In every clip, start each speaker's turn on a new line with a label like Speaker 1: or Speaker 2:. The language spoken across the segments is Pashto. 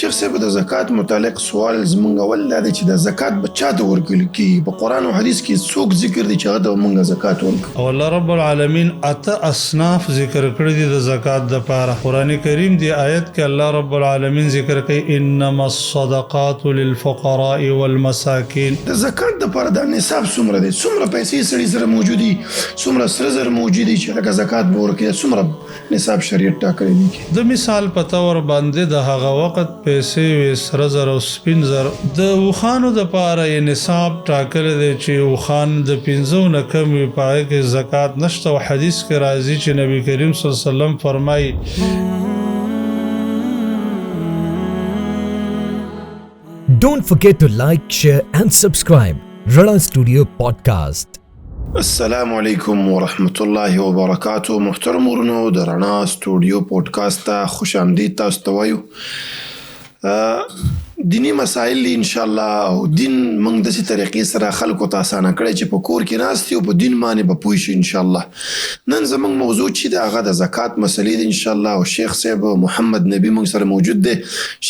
Speaker 1: شیخ صاحب د زکات متعلق سوال زمونږ اول دا دی چې د زکات به چاته ورکول کیږي؟ په قرآن او حدیث کې څوک ذکر دی چې هغه ته مونږ زکات ورکړو؟
Speaker 2: او الله رب العالمین اته اصناف ذکر کړی دي د زکات د پاره. قرآن کریم دی آیت کې الله رب العالمین ذکر کوي انما الصدقات للفقراء والمساکین.
Speaker 1: د زکات د پاره د نصاب څومره دی؟ څومره پیسې سړي سره موجودي، څومره سره زر موجودي چې هغه زکات به ورکړي؟ څومره نصاب شریعت ټاکلی دی؟
Speaker 2: د مثال په تور باندې د هغه وخت پیسې وې سره زر او سپین زر. د وخانو د پاره یې نصاب ټاکلی دی چې وخان د 15 نه کم وي، په هغې کې زکات نشته. او حدیث کې راځي چې نبی کریم صلی الله علیه وسلم فرمایي
Speaker 3: Don't forget to like, share and subscribe. Rana Studio Podcast.
Speaker 1: السلام علیکم ورحمت الله وبرکاتو. محترم ورونو، د رڼا سټوډیو پودکاسټ ته خوش آمدید تاسو ته وایو. دینی مسائل ان شاء الله او دین موږ داسې طریقې سره خلکو ته اسانه کړی چې په کور کې ناست یو په دین باندې به پوه شي ان شاء الله. نن زموږ موضوع چې د هغه د زکات مسلې دی ان شاء الله، او شیخ صاحب محمد نبی موږ سره موجود دی.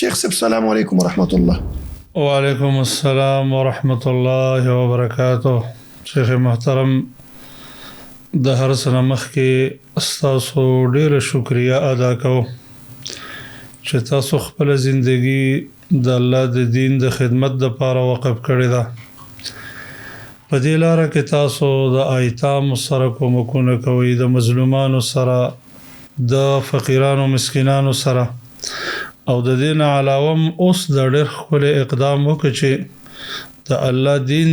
Speaker 1: شیخ صاحب السلام علیکم ورحمت الله.
Speaker 2: وعلیکم السلام ورحمت الله وبرکاتو. شیخ محترم، د هر څه نه مخکې ستاسو ډیره شکریه ادا کوم چې تاسو خپل زندگی د الله د دین د خدمت لپاره وقف کړی ده. په دې لاره کې تاسو د ایتام سره کومکونه کوئ، د مظلومانو سره، د فقیرانو مسکینانو سره، او د دې نه علاوه اوس د ډېر ښکلی اقدام وکړي چې د الله دین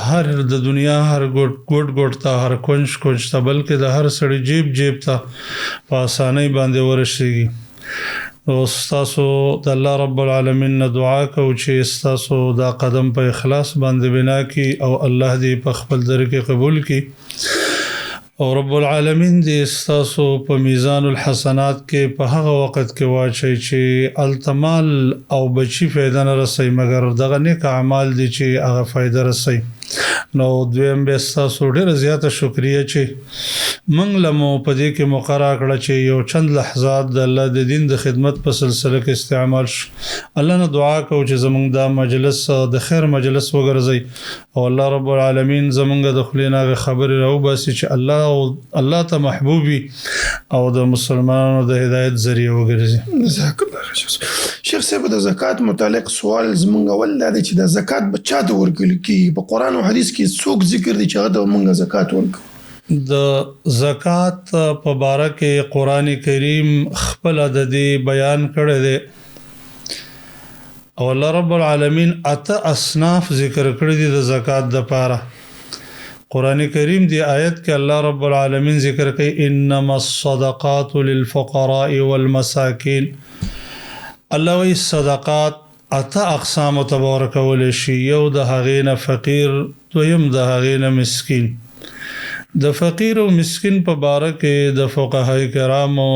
Speaker 2: هر د دنیا هر ګوټ ته، هر کونج ته، بلکې د هر سړي جیب ته په اسانۍ باندې ورسیږي. نو ستاسو د الله رب العالمین نه دعا کوو چې ستاسو دا قدم په اخلاص باندې بنا کړي او الله دې په خپل در کې قبول کړي، او رب العالمین دې ستاسو په میزان الحسنات کې په هغه وخت کې واچي چې التمال او بچی فایده نه رسي، مګر دغه نیک اعمال دي چې هغه فایده رسي. نو دویم به ستاسو ډېره زیاته شکریه چې موږ له مو په دې کې مقرره کړه چې یو چند لحظات د الله د دین د خدمت په سلسله کې استعمال شو. الله نه دعا کوو چې زموږ دا مجلس د خیر مجلس وګرځي، او الله رب العالمین زموږ د خولې نه هغه خبرې راوباسي چې الله ته محبوب وي او د مسلمانانو د هدایت ذریعه وګرځي.
Speaker 1: جزاک الله خیر. شیخ صاحب د زکات متعلق سوال زمونږ اول دا دی چې د زکات به چاته ورکول کیږي؟ په قرآن او حدیث کې څوک ذکر دی چې هغه ته مونږ زکات ورکړو؟
Speaker 2: د زکات په باره کې قرآن کریم خپل د دې بیان کړی دی، او الله رب العالمین اته اصناف ذکر کړی دي د زکات د پاره. قرآن کریم دی آیت کې الله رب العالمین ذکر کوي انما الصدقات للفقراء والمساکین. الله وی صدقات اته اقسام تبارکول شي، یو د هغې نه فقیر، دویم د هغې نه مسکین. د فقیر او مسکین په باره کې د فقهای کرامو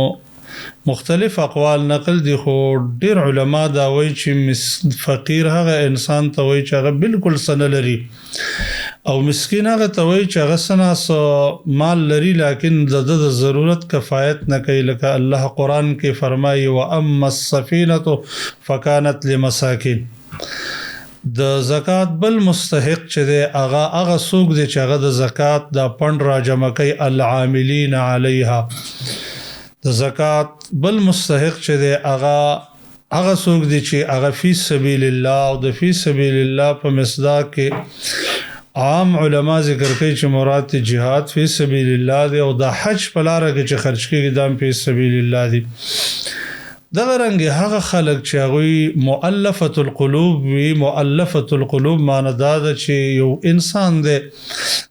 Speaker 2: مختلف اقوال نقل دي، خو ډیر علما دا وایي چې فقیر هغه انسان ته وایي چې هغه بالکل څه نه لري، او مسکین هغه ته وایي چې هغه څه نه مال لري لیکن د ضرورت کفایت نه کوي. لکه الله قرآن کې فرمایي واما السفینة فکانت لمساکین. د زکات بل مستحق چې دی هغه څوک دی چې هغه د زکات دا پند را جمع کوي، العاملین علیها. د زکات بل مستحق چې دی هغه څوک دی چې هغه فی سبیل الله، او د فی سبیل الله په مصداق کې عام علما ذکر کوي چې مراد جهاد فی سبیل الله دی، او د حج په لاره کې چې خرج کېږي دا فی سبیل الله دی. دغه رنګ هغه خلک چې هغوی مؤلفة القلوب وي. مؤلفة القلوب معنی دا ده چې یو انسان دی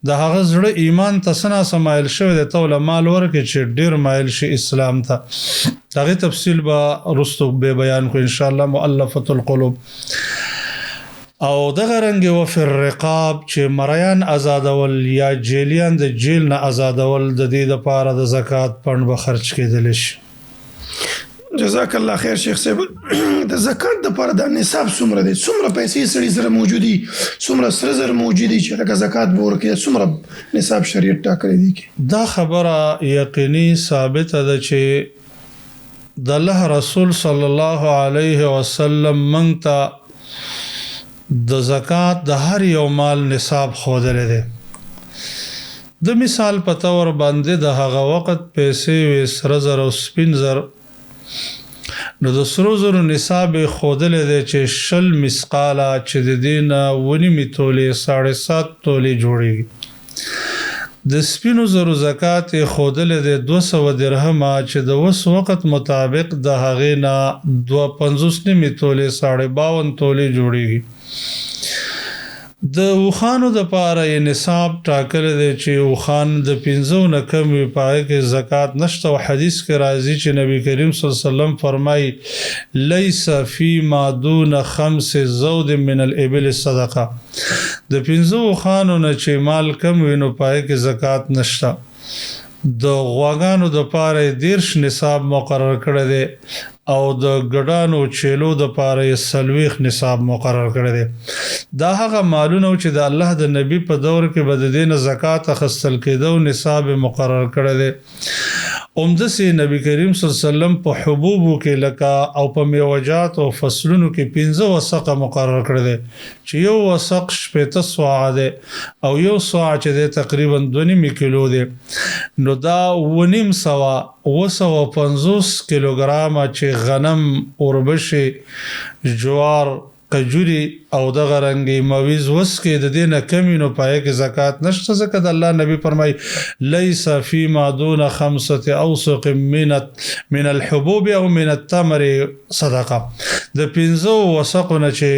Speaker 2: د هغه زړه ایمان ته څه ناڅه مایل شوی دی، ته له مال ورکړې چې ډېر مایل شي اسلام ته. د هغې تفصیل به وروستو به بیان کړو انشاءالله. مؤلفة القلوب او دغه رنګ وفي الرقاب چې مریان آزادول یا جیلیان د جیل نه آزادول، د دې دپاره د زکات پند به خرج کېدلی شي.
Speaker 1: جزاک الله خیر. شیخ صاحب د زکات دپاره د نصاب څومره دی؟ څومره پیسې سړي سره موجودي، څومره سره زر موجودي چې هغه زکات به ورکړي؟ څومره نصاب شریعت ټاکلی دی؟
Speaker 2: دا خبره یقیني ثابته ده چې د الله رسول صلی الله علیه وسلم مونږ ته د زکات د هر یو مال نصاب ښودلی دی. د مثال په طور باندې د هغه وخت پیسې وې سره زر او سپین زر، نو د سرو زرو نصاب یې ښودلی دی چې 20 مثقاله چې د دې نه 9 تولې 7.5 تولې جوړېږي. د سپینو زرو زکات یې ښودلی دی 200 درهمه چې د اوس وخت مطابق د هغې نه 2.50 تولې 52 تولې جوړېږي. د اوښانو دپاره یې نصاب ټاکلی دی چې اوښان د 5 نه کم وي، په هغې کې زکات نشته. او حدیث کې راځي چې نبی کریم صلی الله علیه وسلم فرمایي لیس فی ما دون 5 زود من الابل صدقه. د 5 اوښانو نه چې مال کم وي نو په هغې کې زکات نشته. د غواګانو دپاره یې 10 نصاب مقرر کړی دی او د ګډانو چیلو دپاره یې 40 نصاب مقرر کړی دی. دا هغه مالونه چې د الله د نبی په دور کې به د دې نه زکات اخیستل کېده او نصاب یې مقرر کړی دی. همداسې نبی کریم صلی الله علیه وسلم په حبوبو کې لکه او په میوجات او فصلونو کې 15 وسقه مقرر کړی دی چې یو وسق 80 صاع دی او یو صاع چې دی تقریبا 2.5 کیلو دی. نو دا 250 کیلوګرامه چې غنم، اوربشې، جوار، کجوري او دغه رنګې مویز وسکې د دې نه کمې نو په هغې کې زکات نشته، ځکه د الله نبي فرمایي لیس فی ما دون 5 اوسق من الحبوب او من التمر صدقه. د 15 وسقو نه چې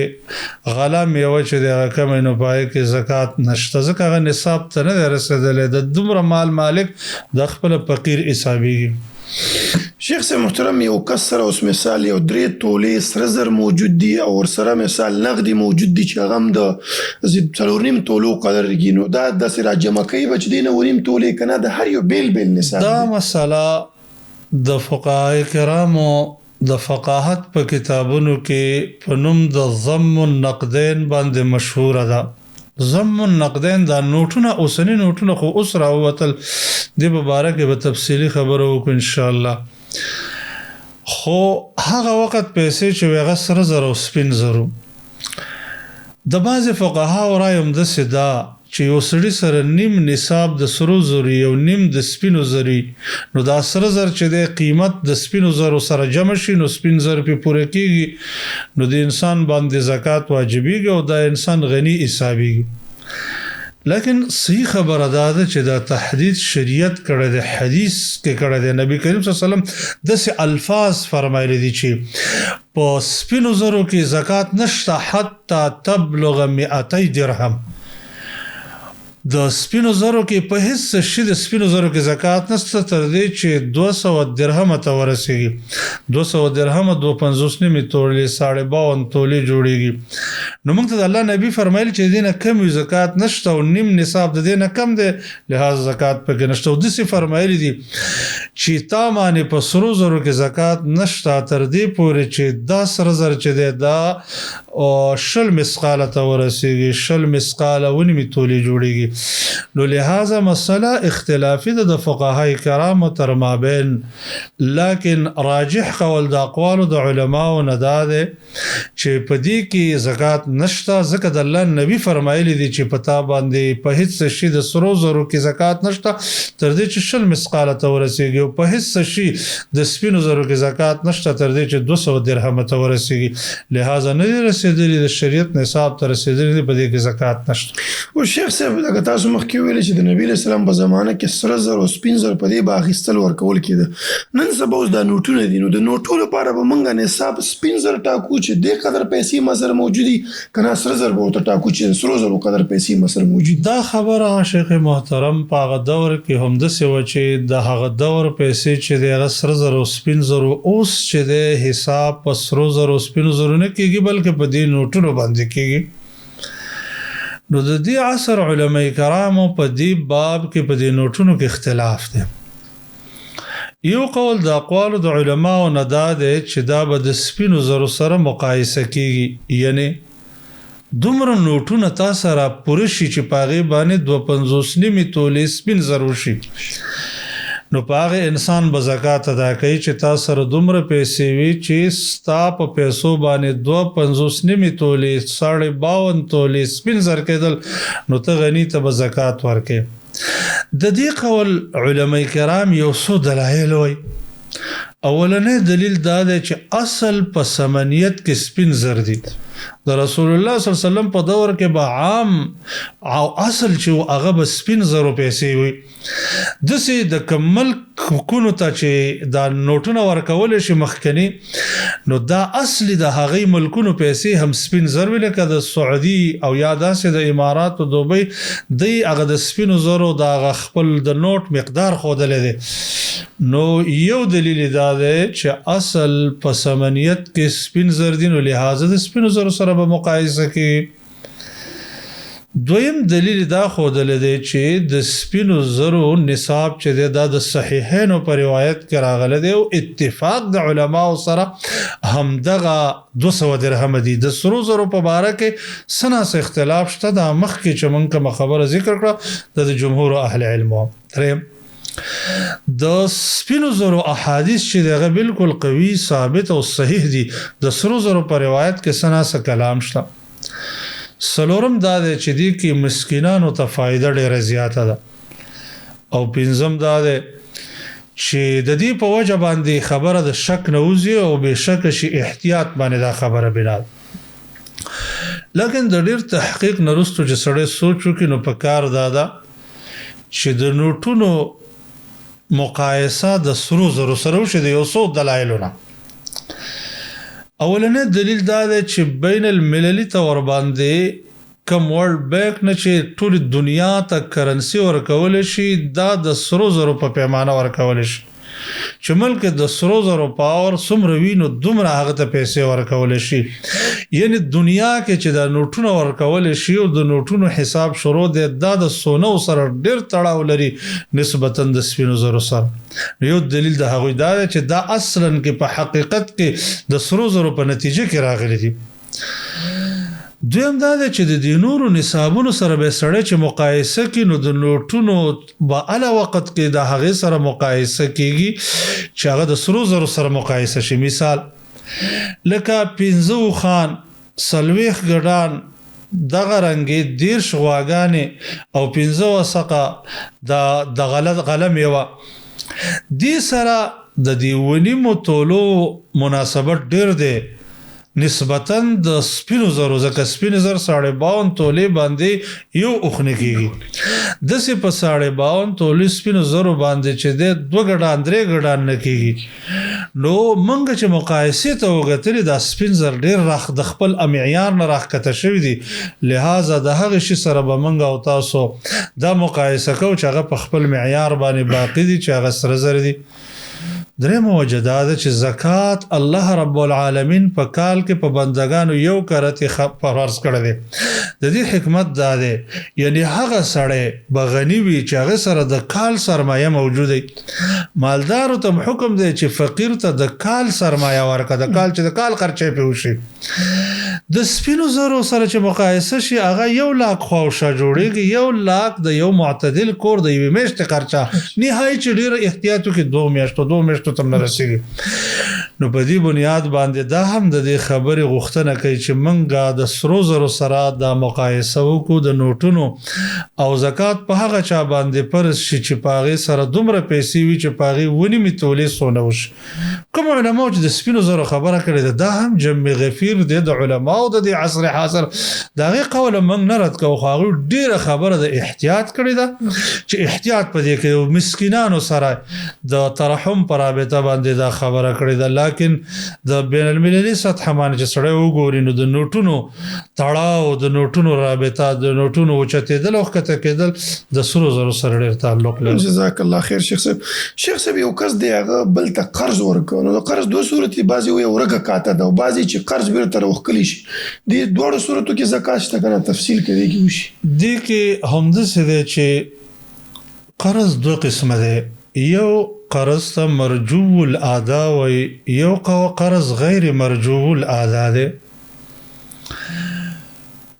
Speaker 2: غله میوه چې د هغه کمې نو په هغې کې زکات نشته، ځکه هغه نصاب ته نه دی رسېدلی. د دومره مال مالک د خپله فقیر حسابېږي.
Speaker 1: شیخ صاحب محترم، یو کس سره اوس مثال یو 3 تولې سره زر موجود دي او ورسره مثال نغدي موجود دي چې هغه هم د 4.5 تولو قدر کېږي، نو دا داسې راجمع کوي به چې دی نه 9.5 تولې که نه د هر یو بیل نصاب
Speaker 2: دا مسله د فقهای کرامو د فقاهت په کتابونو کې په نوم د ضم النقدین باندې مشهوره ده. ضم النقدین دا نوټونه اوسني نوټونه خو اوس راووتل، دې په باره کې به تفصیلي خبره وکړو انشاءالله. خو هغه وخت پیسې چې وې هغه سره زر او سپین زرو. د بعضې فقهاو رایې همداسې ده چې یو سړي سره نیم نصاب د سرو زرو یو نیم د سپینو زرو، نو دا سره زر چې دی قیمت د سپینو زرو سره جمع شي نو سپین زر پې پوره کېږي، نو د انسان باندې زکات واجبېږي او دا انسان غني حسابېږي. لیکن صحیح خبره دا ده چې دا تحدید شریعت کړی دی، حدیث کې کړی دی. نبی کریم صلی الله علیه وسلم داسې الفاظ فرمایلی دي چې په سپینو زرو کې زکات نشته حتی تبلغ 200 درهم. د سپینو زرو کې په هیڅ شي د سپینو زرو کې زکات نشته تر دې چې 200 درهمه ته ورسېږي. 200 درهمه 2.50 تولې 52 تولې جوړېږي. نو موږ ته د الله نبی فرمایل چې دې نه کم زکات نشته او نیم نصاب د دې نه کم دی، لحاظ زکات پکې نشته. او داسې فرمایلی دي چې تا باندې په سرو زرو کې زکات نشته تر دې پورې چې دا سره زر چې دی دا 20 مثقاله ته ورسېږي. 20 مثقاله 9 تولې جوړېږي. نو لہذا مسله اختلافی ده د فقهای کرامو تر مابین، لیکن راجح قول د اقوالو د علماو نه دا ده چې په دې کې زکات نشته، ځکه د الله نبی فرمایلی دي چې په تا باندې په هیڅ شي د سرو زرو کې زکات نشته تر دې چې 20 مثقاله ته ورسېږي، او په هیڅ شي د سپینو زرو کې زکات نشته تر دې چې 200 درهمه ته ورسېږي. لہذا نه دي رسېدلي، د شریعت نصاب ته رسېدلي دي، په دې کې زکات نشته.
Speaker 1: او شیخ صاحب تاسو مخکې ویلې چې د نبی علیه السلام په زمانه کې سره زر او سپین زر په دې به اخیستل ورکول کېده. نن سبا اوس دا نوټونه دي، نو د نوټو لپاره به موږ نصاب سپین زر ټاکو چې دې قدر پیسې ما سره موجودي، که نه سره زر به ورته ټاکو چې د سرو زرو قدر پیسې ما سره موجود.
Speaker 2: دا خبره شیخ محترم په هغه دور کې همداسې وه چې د هغه دور پیسې چې د هغه سره زر او سپین زرو اوس چې د حساب په سرو زرو او سپینو زرو نه کېږي بلکې په دې نوټونو باندې کېږي. نو د دې عصر علماء کرامو په دې باب کې په دې نوټونو کې اختلاف دی. یو قول د اقوالو د علماو نه دا دی چې دا به د سپینو زرو سره مقایسه کېږي، یعنی دومره نوټونه تا سره پوره شي چې په هغې باندې 2.50 تولې سپین زر وشي. نو په هغه انسان به زکات ادا کوي چې تا سره دومره پیسې وي چې ستا په پیسو باندې 2.50 نیمې تولې 52 تولې سپین زر کېدل نو ته غني ته به زکات ورکې د دې قول علما کرام یو څو دلایل وایي اولنې دلیل دا دی چې اصل په سمنیت کې سپین زر دي د رسول الله صلی الله علیه وسلم په دور کې به عام او اصل چې هغه به سپین زرو پیسې وي دسې د کمل کونو ته چې دا نوټونه ورکول شي مخکنی نو دا اصلي د هغې ملکونو پیسې هم سپین زر وي لکه د سعودي او یا داسې د امارات او دوبۍ دی هغه د سپینو زرو د هغه خپل د نوټ مقدار ښودلی دی نو یو دلیل دا دی چې اصل په ثمنیت کې سپین زر دي نو لهذا د سپینو زرو سره به مقایسه کوي دویم دلیل دا ښودلی دی چې د سپینو زرو نصاب چې دی دا د صحیحینو په روایت کې راغلی دی او اتفاق د علماو سره همدغه 200 درهم دي د سرو زرو په باره کې څه ناڅه اختلاف شته دا مخکې چې موږ کومه خبره ذکر کړه د جمهور اهل علمو دریم د سپینو زرو احادیث چې دغه بالکل قوي ثابت او صحیح دي د سرو زرو په روایت کې څه ناڅه کلام شته سلورم دا دی چې دی کې مسکینانو ته فایده ډیره زیاته ده او پنځم دا دی چې د دې په وجه باندې خبره د شک نه وځي او بې شکه شي احتیاط باندې دا خبره بنا لیکن د ډیر تحقیق نه وروسته چې سړی سوچ وکړي نو په کار دا ده چې د نوټونو مقایسه د سرو زرو سره وشي د یو څو دلایلونه اولنې دلیل دا دی چې بین المللي طور باندې کم ورلد بانک نه چې ټول دنیا ته کرنسي ورکول شي دا د سرو زرو په پیمانه ورکول شي چې ملک د سرو زرو پاور څومره وي نو دومره هغه ته پیسې ورکول شي یعنی دنیا کې چې دا نوټونه ورکول شي او د نوټونو حساب شروع دی دا د سونو سره ډیر تړاو لري نسبتا د سپینو زرو سره یو دلیل د هغوی دا دی چې دا اصلا کې په حقیقت کې د سرو زرو په نتیجه کې راغلي دي دویم دا دی چې د دې نورو نصابونو سره به سړی چې مقایسه کړي نو د نوټونو به اله وخت کې د هغې سره مقایسه کېږي چې هغه د سرو زرو سره مقایسه شي مثال لکه 15 خان 40 ګډان دغه رنګې 10 غواګانې او 15 وسقه د غله میوه دې سره د دې ونیمو تولو مناسبت ډیر دی نسبتاً د سپینو زرو ځکه سپین زر 52 تولې باندې یو اوخنه کېږي داسې په 52 تولې سپینو زرو باندې چې د 2 ګډان 3 ګډان نه کېږي نو موږ چې مقایسې ته وګتلې دا سپین زر ډېر د خپل معیار نه راښکته شوي دي لهذا د هغې شي سره به موږ او تاسو دا مقایسه کوو چې هغه په خپل معیار باندې باقي دي چې هغه سره زر دي درېم وجه دا ده چې زکات الله رب العالمین په کال کې په بندگانو یو کرت فرض کړی دی د دې حکمت دا دی یعنی هغه سړی به غني وي چې هغه سره د کال سرمایه موجود دی مالدارو ته حکم دی چې فقیر ته د کال سرمایه ورکړه د کال چې د کال خرچې پې وشي د سپینو زرو سره چې مقایسه شي هغه 1 لاک خواوشا جوړیږي 1 لاک د یو معتدل کور د یوې میاشتې خرچه نهایي چې ډېر احتیاط وکړي 2 میاشتو تم نه رسیږي نو په دې بنیاد باندې دا هم د دې خبرې غوښتنه کوي چې موږ د سرو زرو سره د مقایسه وکړو د نوټونو او زکات په هغه چا باندې فرض شي چې په هغې سره دومره پیسې وي چې په هغې ونیمې تولې سونه وشي کوم علماو چې د سپینو زرو خبره کړې ده دا هم جمع غفیر دی د علماو د دې عصر حاضر د هغې قوله موږ نه رد کوو خو هغوی ډېره خبره د احتیاط کړې ده چې احتیاط په دې کوي مسکینانو سره د ترحم پر رابطه باندې دا خبره کړې ده لیکن د بین المللي سطح باندې چې سړی وګوري نو د نوټونو تړاو د نوټونو رابطه د نوټونو اوچتېدل او ښکته کېدل د سرو زرو سره ډېر تعلق لري
Speaker 1: جزاک الله خیر شیخ صاحب یو کس دی هغه بل ته قرض ورکوي نو د قرض 2 صورت دي بعضې وایي ورکه کاته ده او بعضې چې قرض بیرته راوښکلی شي دې دواړو صورتو کې زکات شته که نه تفصیل کې دې کې وشي
Speaker 2: دې کې همداسې دی چې قرض 2 قسمه دی یو قرض ته مرجو الادا وي یو قرض غیر مرجو الادا دی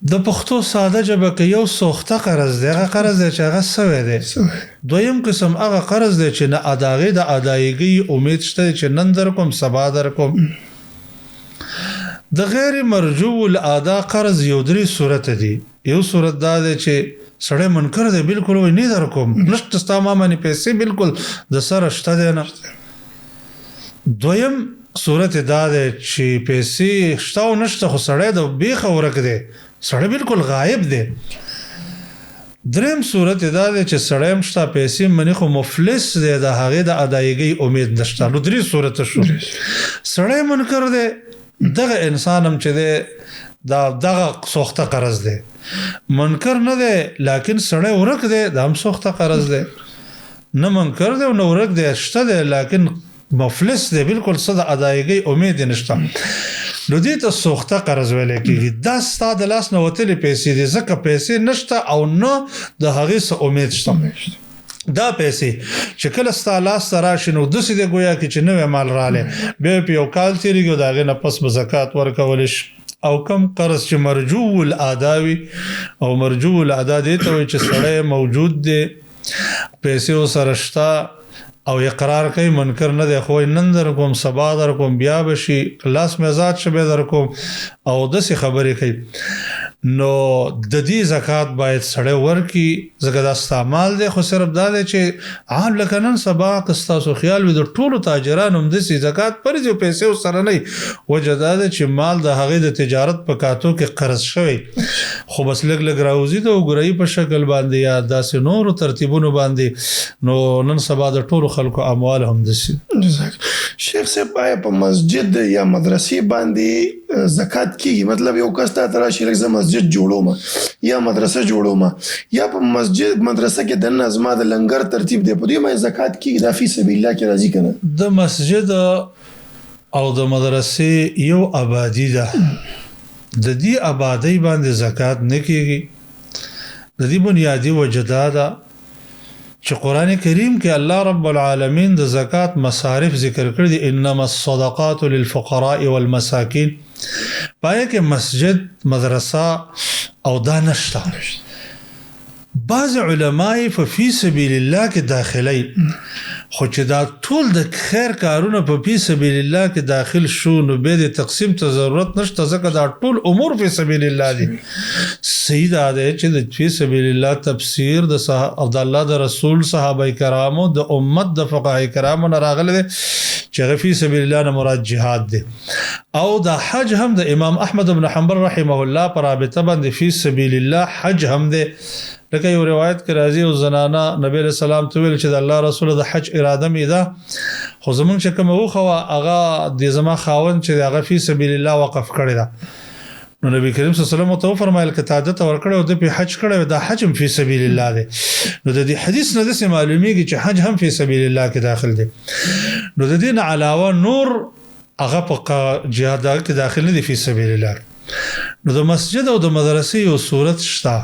Speaker 2: د پښتو ساده ژبه کې یو سوخته قرض دی، هغه قرض دی چې هغه سوی دی. دویم قسم هغه قرض دی چې نه اداغې د ادایګۍ امید شته چې نن در کوم سبا در کوم. د غیر مرجو الادا قرض یو درې صورت دي. یو صورت دا دی چې سړی منکر دی، بالکل وایي نه در کوم، نشته ستا ما باندې پیسې بالکل د سره شته دی نه. دویم صورت دا دی چې پیسې شته او نشته خو سړی د بیخه ورک دی، سړی بالکل غایب دی. دریم صورت دا دی چې سړی هم شته پیسې منی خو مفلس دی، د هغې د ادایګۍ امید نشته. نو درې صورت شو. سړی منکر دی، دغه انسان هم چې دی دغه سوخته قرض دی. منکر نه دی لیکن سړی ورک دی، دا هم سوخته قرض دی. نه منکر دی او نه ورک دی، شته دی لیکن مفلس دی، بالکل څه د ادایګۍ امید نشته. نو دې ته سوخته قرض ویل کېږي. دا ستا د لاس نه وتلې پیسې دي، ځکه پیسې نشته او نه د هغې څه امید شته. دا پیسې چې کله ستا لاس ته راشي نو داسې دی ګویا کې چې نوی مال رالی، بیا په یو کال تېرېږي او د هغې نه پس به زکات ورکولی شي. او کم قرض چې مرجو الادا وي، او مرجو الادا دې ته وایي چې سړی موجود دی، پیسې ورسره شته او اقرار کوي منکر نه دی، خو نن در کوم سبا در کوم بیا به شي، لاس مې آزاد شي بیا در کوم، او داسې خبرې کوي. نو د دې زکات باید سړی ورکړي، ځکه دا ستا مال دی. خو صرف دا دی چې عام لکه نن سبا که ستاسو خیال وي د ټولو تاجرانو همداسې زکات فرض وي، پیسې ورسره نه وي. وجه دا ده چې مال د هغې د تجارت په کاتو کې قرض شوی، خو بس لږ لږ راوځي د وګرایي په شکل باندې یا داسې نورو ترتیبونو باندې. نو نن سبا د ټولو خلکو اموال همداسې.
Speaker 1: شیخ صاحب آیا په مسجد یا مدرسې باندې زکات کیږي؟ مطلب یو کس ته راشي لکه زه مسجد جوړوم یا مدرسه جوړوم، یا په مسجد مدرسه کې دننه زما د لنګر ترتیب دی، په دې باندې زکات کیږي؟ دا فی سبیل الله کې راځي که نه؟
Speaker 2: د مسجد او د مدرسې یو آبادي ده، د دې آبادۍ باندې زکات نه کیږي. د دې بنیادی وجه دا ده چې قرآن کریم کې الله رب العالمین د زکات مصارف ذکر کړی دي، انما الصدقات للفقراء والمساکین. پای کې مسجد، مدرسه او دا نشته. بعض علماء په فی سبیل الله کې داخلي، خو چې دا ټول د خیر کارونه په فی سبیل الله کې داخل شو نو به د تقسیم ته ضرورت نشته، ځکه دا ټول امور فی سبیل الله دي. صحیح دا دی چې د فی سبیل الله تفسیر د الله د رسول صحابه کرامو د امت د فقهای کرامو نه راغلی دی چې فی سبیل الله نه مراد جهاد دی. او د حج هم د امام احمد بن حنبل رحمه الله پر رابطه باندې فی سبیل الله حج هم دی. لکه یو روایت کې راځي او زنانه نبی علیہ السلام ته ویل چې د الله رسول د حج اراده مې ده، خو زمونږ چې کومه وخوه هغه د زما خاوند چې هغه فی سبیل الله وقف کړی ده. نو نبی کریم صلی الله علیه وسلم ته وفرمایل که تا عادت ورکړی او د په حج کړی دا حج هم فی سبیل الله دی. نو د دې حدیث نه داسې معلومیږي چې حج هم فی سبیل الله کې داخل دی. نو د دې نه علاوه نور هغه په جهاد کې داخل نه دی فی سبیل الله. نو د مسجد او د مدرسې یو صورت شته،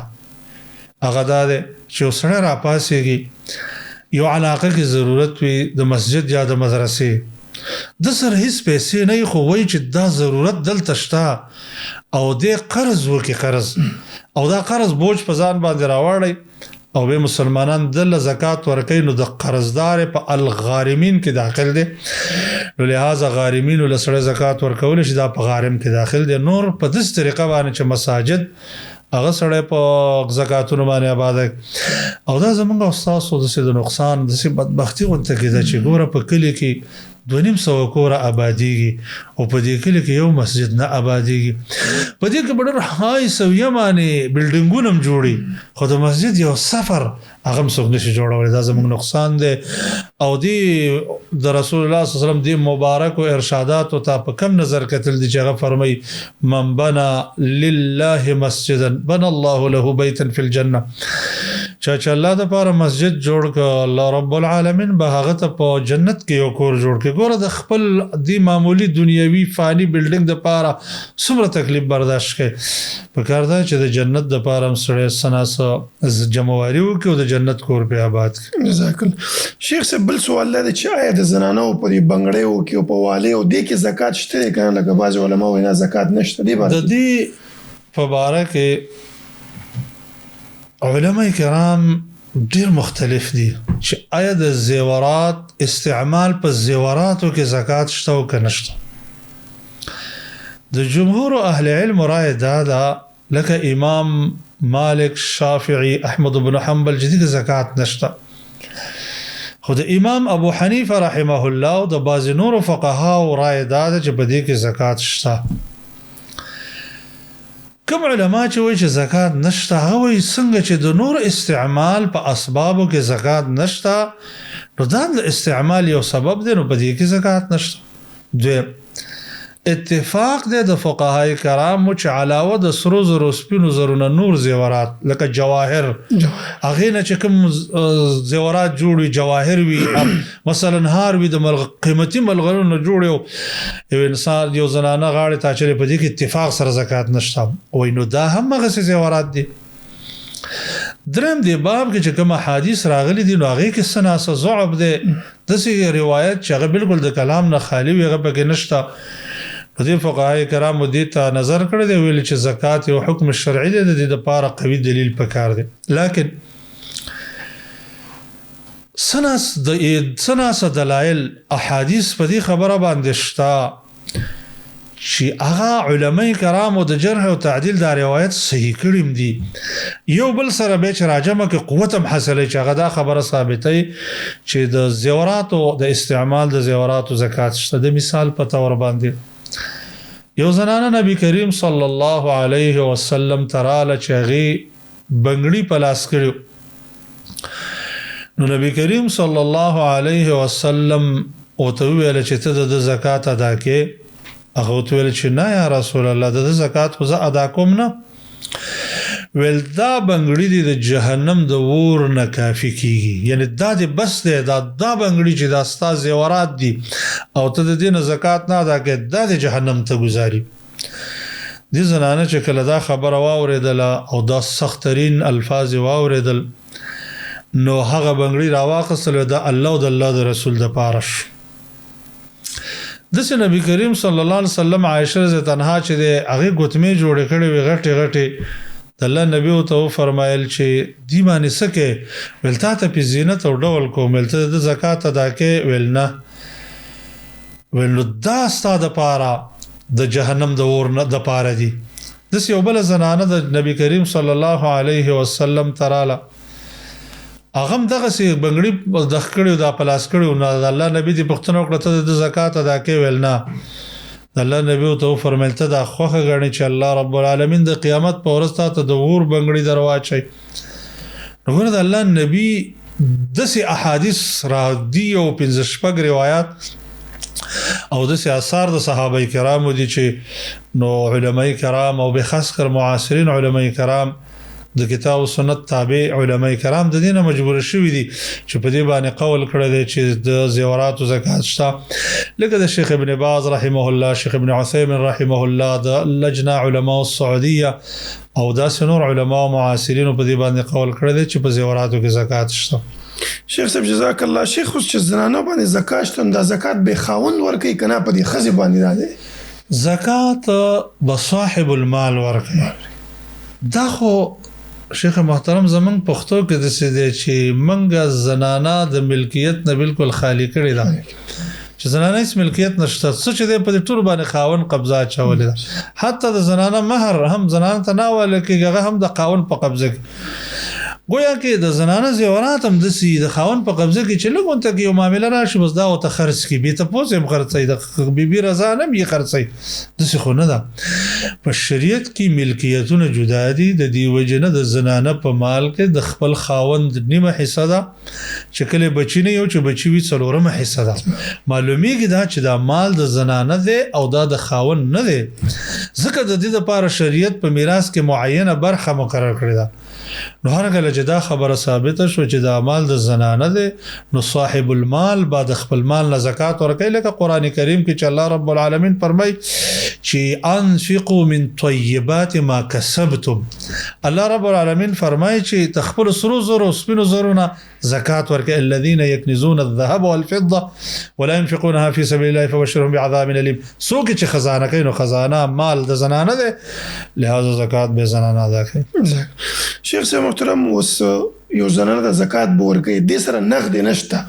Speaker 2: هغه دا دی چې یو سړی راپاسېږي، یو علاقه کې ضرورت وي د مسجد یا د مدرسې، د سره هیڅ پیسې نه وي، خو وایي چې دا ضرورت دلته شته او دې قرض وکړي قرض، او دا قرض بوج په ځان باندې راوړی او به مسلمانان دله زکات ورکوي. نو د قرضدار په الغارمین کې داخل دی. نو لہذا غارمینو له سړی زکات ورکولی شي، دا په غارم کې داخل دی. نور په داسې طریقه باندې چې مساجد هغه سړی په زکاتونو باندې آباده، او دا زمونږ او ستاسو داسې د نقصان داسې بدبختي غونته کېده چې ګوره په کلي کې 2,500 کوره آبادیږي او په دې کلي کې یو مسجد نه آبادیږي. په دې کې به ډېر های سویه باندې بلډینګونه هم جوړي، خو د مسجد یو سفر هغه هم څوک نشي جوړولی. دا زموږ نقصان دی. او دې د رسول الله صلی الله علیه وسلم دې مبارکو ارشاداتو ته په کم نظر کتل دي چې هغه فرمایي من بنا لله مسجدا بنا الله له بیتا فی الجنه. چې الله د پاره مسجد جوړ ک، الله رب العالمین به هغه ته په جنت کې یو کور جوړ ک. ګوره د خپل دی معمولی دنیوي فانی بلډینګ د پاره څومره تکلیف برداشت کړي. په کار ده چې د جنت د پاره هم سړی سناسه جمعواري وکړي او د جنت کور په آباد کړي.
Speaker 1: جزاک الله. شیخ صاحب بل سوال دی چې آیا د زنانو په دې بنګړیو کې او په والې او دې کې زکات شته که نه؟ لکه بعضې علما وایي نه زکات نشته. دې
Speaker 2: د دې په باره کې علماء کرام ډیر مختلف دي چې آیا د زیورات استعمال په زیوراتو کې زکات شته او که نشته. د جمهور اهل علم رائے دا ده لکه امام مالک، شافعي، احمد بن حنبل چې د زکات نشته. خو د امام ابو حنیفه رحمه الله او د بعض نور فقها رائے دا ده چې په دې کې زکات شته. کوم علما چې وایي چې زکات نشته هغه وایي څنګه چې د نور استعمال په اسبابو کې زکات نشته نو دا د استعمال یو سبب دی نو په دې کې زکات نشته. دویم اتفاق دی د فقهای کرامو چې علاوه د سرو زرو سپینو زرو نه نور زیورات لکه جواهر هغې نه چې کوم زیورات جوړ وي جواهر وي مثلا هار وي د قیمتي ملغلرو نه جوړ یو انسان یو زنانه غاړې ته اچوي په دې کې اتفاق سره زکات نشته وایي نو دا هم هغسې زیورات دي. دریم دی باب کې چې کوم احادیث راغلي دي نو هغې کې څه ناڅه ضعف دی داسې روایت چې هغه بالکل د کلام نه خالي وي هغه پکې نشته. په دې فقهای کرامو دې ته نظر کړی دی ویل چې زکات یو حکم شرعي دی د دې دپاره قوي دلیل پکار دی. لیکن څه ناڅه دلایل احادیث په دې خبره باندې شته چې هغه علماء کرامو د جرح او تعدیل دا روایت صحیح کړي دي یو بل سره به چې راجمه کې قوت هم حاصله چې هغه دا خبره ثابتوي چې د زیوراتو د استعمال د زیوراتو زکات شته. د مثال په تور باندې یو زنانه نبی کریم صلی الله علیه وسلم تراله چې هغې بنګړي په لاس کړي نو نبی کریم صلی الله علیه وسلم ورته وویل چې ته د زکات ادا کې هغه ورته ویل چې نه یا رسول الله د زکات خو زه ادا کوم نه ویل دا بنګړي دي د جهنم د اور نه کافي کیږي یعنی دا د بس دی دا بنګړي چې دا ستا زیورات دي او ته د دې نه زکات نه ادا کوې دا د جهنم ته ګزاري. دې زنانه چې کله دا خبره واورېدله او دا سخترین الفاظ واورېدل نو هغه بنګړي راواخیستل دا الله او د الله د رسول دپاره شو. داسې نبی کریم صلی الله علیه وسلم عایشه رضی تنها چې دی هغې ګوتمې جوړې کړې وې غټې غټې د الله نبي ورته وفرمایل چې دې باندې څه کوې ویل تا ته پې زینت او ډول کوم ویل ته د زکات ادا کوې ویل نه ویل نو دا ستا دپاره د جهنم د اور دپاره دي. داسې یو بله زنانه د نبی کریم صلی الله علیه وسلم ته راله هغه هم دغسې بنګړي دغ کړي دا په لاس کړي نو د الله نبي دې پوښتنه وکړه ته د زکات ادا کوې ویل نه د الله نبي ورته وفرمیل ته دا خوښه ګڼې چې الله رب العالمین د قیامت په ورځ تا ته د اور بنګړي در واچوي. نو ګوره د الله نبي داسې احادیث را دي او 5-6 روایات او داسې اثار د صحابه کرامو دي چې نو علماء کرام او بخاص کر معاصرین علماء کرام د کتاب او سنت تابع علماء کرام د دې نه مجبور شوي دي چې په دې باندې قول کړی دی چې د زیوراتو زکات شته لکه د شیخ ابن باز رحمه الله شیخ ابن عثیمین رحمه الله د لجنه علماء السعودیه او داسې نور علماء معاصرینو په دې باندې قول کړی دی چې په زیوراتو کې زکات شته.
Speaker 1: شیخ صاحب جزاک الله شیخ اوس چې زنانه باندې زکات شته دا زکات به خاوند ورکوي که نه په دې ښځې باندې دا دی
Speaker 2: زکات به صاحب المال ورکوي. دا خو شیخ محترم زمونږ پښتو کې داسې دی چې موږ زنانه د ملکیت نه بالکل خالی کړې ده چې زنانه هیڅ ملکیت نشته څه چې دی په دې ټولو باندې خاوند قبضه اچولې ده حتی د زنانه مهر هم زنانه ته نه ویل کېږي هغه هم د خاوند په قبضه کې گویا کې د زنانه زیورات هم داسې د خاوند په قبضه کې چې لږ ورته کې یو معامله راشي بس دا ورته خرڅ کړي بې تپوس یې هم خرڅوي د بیبي رضا نه هم یې خرڅوي داسې خو نه ده. په شریعت کې ملکیتونه جدا دي د دې وجې نه د زنانه په مال کې د خپل خاوند نیمه حصه ده چې کله بچي نه یو چې بچي وي 4مه حصه ده معلومیږي دا چې دا مال د زنانه دی او دا د خاوند نه دی ځکه د دې لپاره شریعت په میراث کې معینه برخه مقرر کړې ده. نو هر کله چې دا خبره ثابته شو چې دا مال د زنانه دی نو صاحب المال بعد خپل مال نه زکات ورکوي لکه قرآن کریم کې چې الله رب العالمین فرمایي چې انفقوا من طیبات ما کسبتم الله رب العالمین فرمایي چې تخپل سرو زرو سپینو زرونه زکات ورکړي الذين يكنزون الذهب والفضه ولا ينفقونها في سبيل الله فبشرهم بعذاب اليم څوک چې خزانه کوي نو خزانه مال د زنانه ده لہذا زکات به زنانه ادا کوي.
Speaker 1: شیخ صاحب محترم اوس یو زنانه د زکات به ورکوي دې سره نغد نشته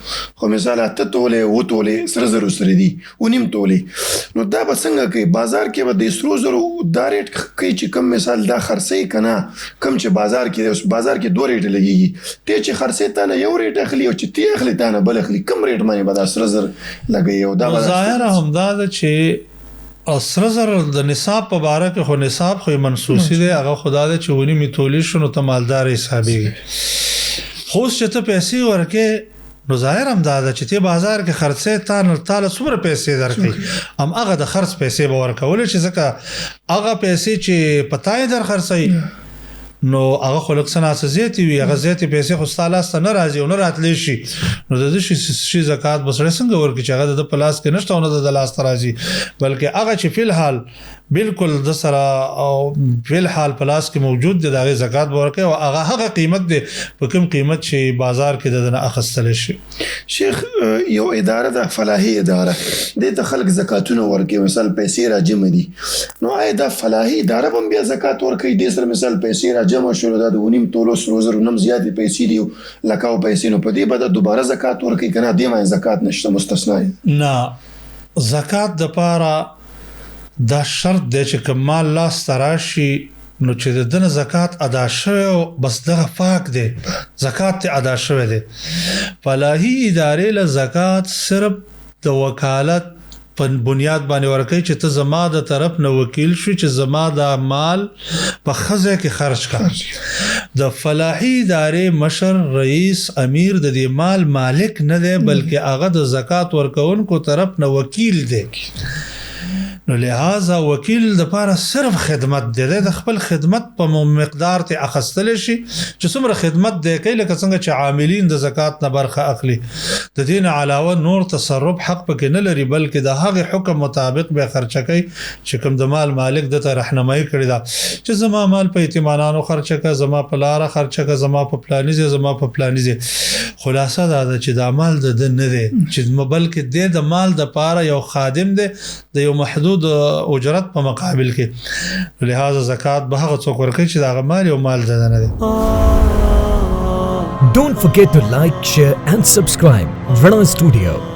Speaker 1: خو مثال 8 تولې 7 تولې سره زرو سره دي و نیم تولې نو دا به څنګه کوي بازار کې به د سرو زرو دا ریټ کوي چې کم مثال دا خرڅي کنه کم چې بازار کې دوه ریټ لګيږي ته چې خرڅي تا نه یو ریټ اخلي او چې تی اخلي تا نه بل اخلي کم ریټ باندې به دا سره زر لګي او دا
Speaker 2: ظاهر هم دا چې او سره زر د نصاب په باره کې خو نصاب خو منسوسی دی هغه خدا دې چې ونی میتولی شنو ته مالدار حسابيږي خو چې ته پیسې ورکې نو ظاهر هم دا چې ته بازار کې خرڅې تا نه تعالی څومره پیسې درکې هم هغه د خرڅ پیسې به ورکول چې ځکه هغه پیسې چې پتاي در خرڅي نو هغه خلک سناسه زیاتی وي هغه زیاتی پیسې خو ستاله ست نه راځي او نه راتلی شي نو د دې شي زکات بسره څنګه ورکې چې هغه د پلاس کې نشته او نه د لاس راځي بلکې هغه چې فل حال بالکل د سره او فل حال پلاس کې موجود دی د زکات ورکې او هغه قیمت دی په کوم قیمت چې بازار کې د اخستل شي.
Speaker 1: شیخ یو اداره د فلاحي اداره د خلک زکاتونه ورکې مثال پیسې راجم دي نو آیا د فلاحي اداره هم بیا زکات ورکې د سره مثال پیسې راجم شول د ونیم تولو سروزر نم زیاتې پیسې دی لکاو پیسې نو په دې بعد دوباره زکات ورکې کنه د ما زکات نشته مستثنا
Speaker 2: نه زکات د پاره دا شرط دی چې کمال لاس تراشي نو چې د دنه زکات ادا شوه بس دغه فاک دی زکات ته ادا شوه دی فلاحي ادارې له زکات صرف د وکالت په بنیاد باندې ورکړي چې ته زما د طرف نه وکیل شو چې زما د مال په خزه کې خرج کړ د فلاحي ادارې مشر رئیس امیر د دې مال مالک نه دی بلکې هغه د زکات ورکونکو طرف نه وکیل دی نو لہذا وکیل د پاره صرف خدمت دی د خپل خدمت په مقدار ته اخستل شي چې څومره خدمت دی کوي لکه څنګه چې عاملین د زکات نه برخه اخلي د دین علاوه نور تصرف حق پکې نه لري بلکې د هغه حکم مطابق به خرچه کوي چې کوم د مال مالک د ته راهنمایي کړی دا چې زما مال په اطمینانو خرچه کا زما په لار خرچه کا زما په پلانیزه زما په پلانیزه خلاصه دا چې د مال د نه دی چې بلکې د مال د پاره یو خادم دی د یو محدود اجرت په مقابل کې لہذا زکات به هغه څوک ورکړي چې دا مال او مال ده نه دي.
Speaker 3: Don't forget to like, share and subscribe Rana Studio.